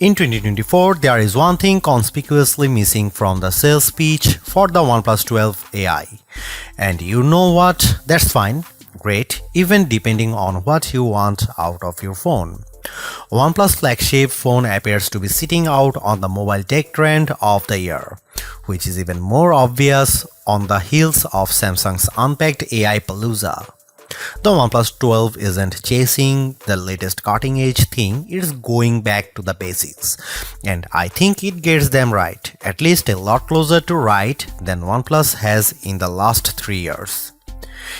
In 2024, there is one thing conspicuously missing from the sales pitch for the OnePlus 12 AI. And you know what? That's fine, great, even depending on what you want out of your phone. OnePlus flagship phone appears to be sitting out on the mobile tech trend of the year, which is even more obvious on the heels of Samsung's unpacked AI Palooza. The OnePlus 12 isn't chasing the latest cutting edge thing, it's going back to the basics. And I think it gets them right, at least a lot closer to right than OnePlus has in the last 3 years.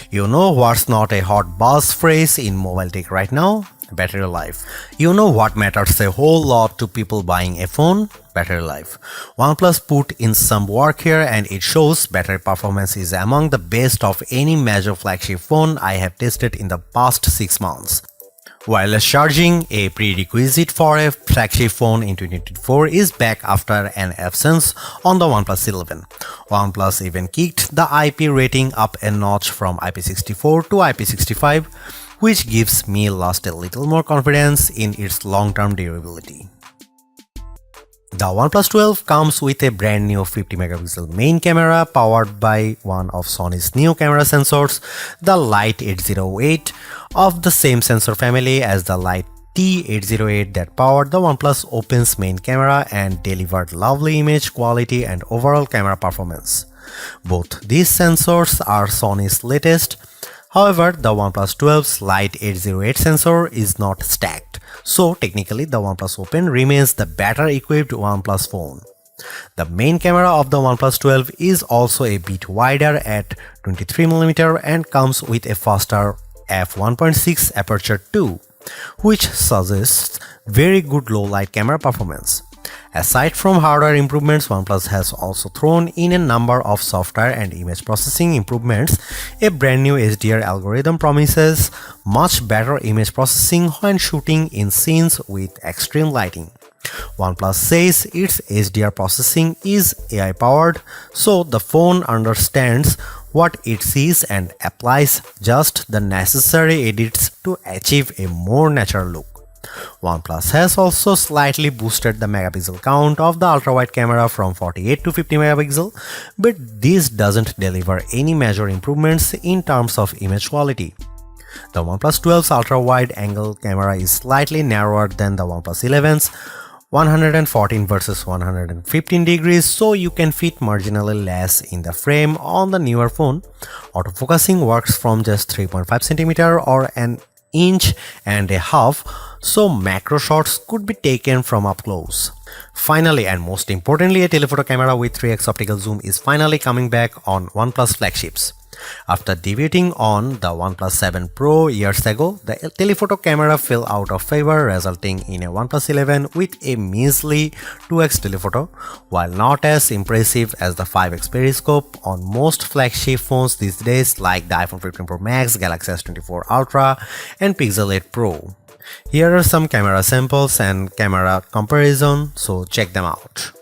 You know what's not a hot buzz phrase in mobile tech right now? Battery life. You know what matters a whole lot to people buying a phone? Battery life. OnePlus put in some work here and it shows battery performance is among the best of any major flagship phone I have tested in the past 6 months. Wireless charging, a prerequisite for a flagship phone in 2024, is back after an absence on the OnePlus 11. OnePlus even kicked the IP rating up a notch from IP64 to IP65, which gives me lost a little more confidence in its long-term durability. The OnePlus 12 comes with a brand new 50 megapixel main camera powered by one of Sony's new camera sensors, the Light 808, of the same sensor family as the Light T808 that powered the OnePlus Open's main camera and delivered lovely image quality and overall camera performance. Both these sensors are Sony's latest. However, the OnePlus 12's Light 808 sensor is not stacked, so technically the OnePlus Open remains the better equipped OnePlus phone. The main camera of the OnePlus 12 is also a bit wider at 23mm and comes with a faster f1.6 aperture too, which suggests very good low light camera performance. Aside from hardware improvements, OnePlus has also thrown in a number of software and image processing improvements. A brand new HDR algorithm promises much better image processing when shooting in scenes with extreme lighting. OnePlus says its HDR processing is AI powered, so the phone understands what it sees and applies just the necessary edits to achieve a more natural look. OnePlus has also slightly boosted the megapixel count of the ultra-wide camera from 48 to 50 megapixel, but this doesn't deliver any major improvements in terms of image quality. The OnePlus 12's ultra-wide angle camera is slightly narrower than the OnePlus 11's 114 versus 115 degrees, so you can fit marginally less in the frame on the newer phone. Autofocusing works from just 3.5 cm or an inch and a half, so macro shots could be taken from up close. Finally, and most importantly, a telephoto camera with 3x optical zoom is finally coming back on OnePlus flagships. After debuting on the OnePlus 7 Pro years ago, the telephoto camera fell out of favor, resulting in a OnePlus 11 with a measly 2x telephoto. While not as impressive as the 5x periscope on most flagship phones these days like the iPhone 15 Pro Max, Galaxy S24 Ultra, and Pixel 8 Pro. Here are some camera samples and camera comparison, so check them out.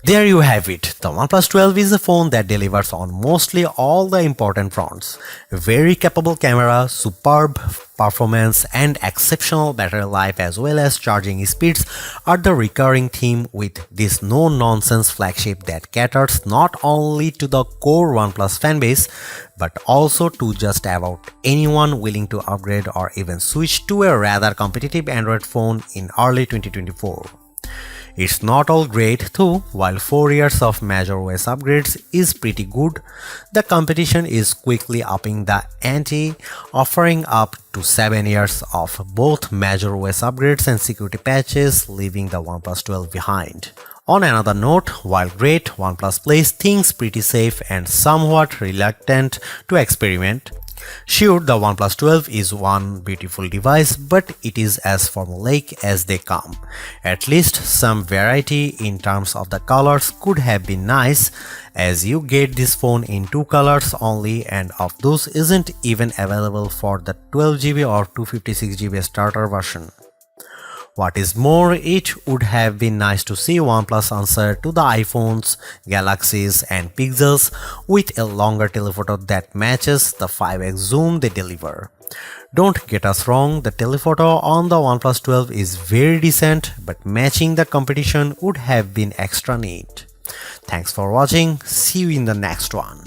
There you have it. The OnePlus 12 is a phone that delivers on mostly all the important fronts. Very capable camera, superb performance, and exceptional battery life as well as charging speeds are the recurring theme with this no-nonsense flagship that caters not only to the core OnePlus fanbase but also to just about anyone willing to upgrade or even switch to a rather competitive Android phone in early 2024. It's not all great though. While 4 years of major OS upgrades is pretty good, the competition is quickly upping the ante, offering up to 7 years of both major OS upgrades and security patches, leaving the OnePlus 12 behind. On another note, while great, OnePlus plays things pretty safe and somewhat reluctant to experiment. Sure, the OnePlus 12 is one beautiful device, but it is as formulaic as they come. At least some variety in terms of the colors could have been nice, as you get this phone in 2 colors only, and of those isn't even available for the 12GB or 256GB starter version. What is more, it would have been nice to see OnePlus answer to the iPhones, Galaxies and Pixels with a longer telephoto that matches the 5x zoom they deliver. Don't get us wrong, the telephoto on the OnePlus 12 is very decent, but matching the competition would have been extra neat. Thanks for watching, see you in the next one.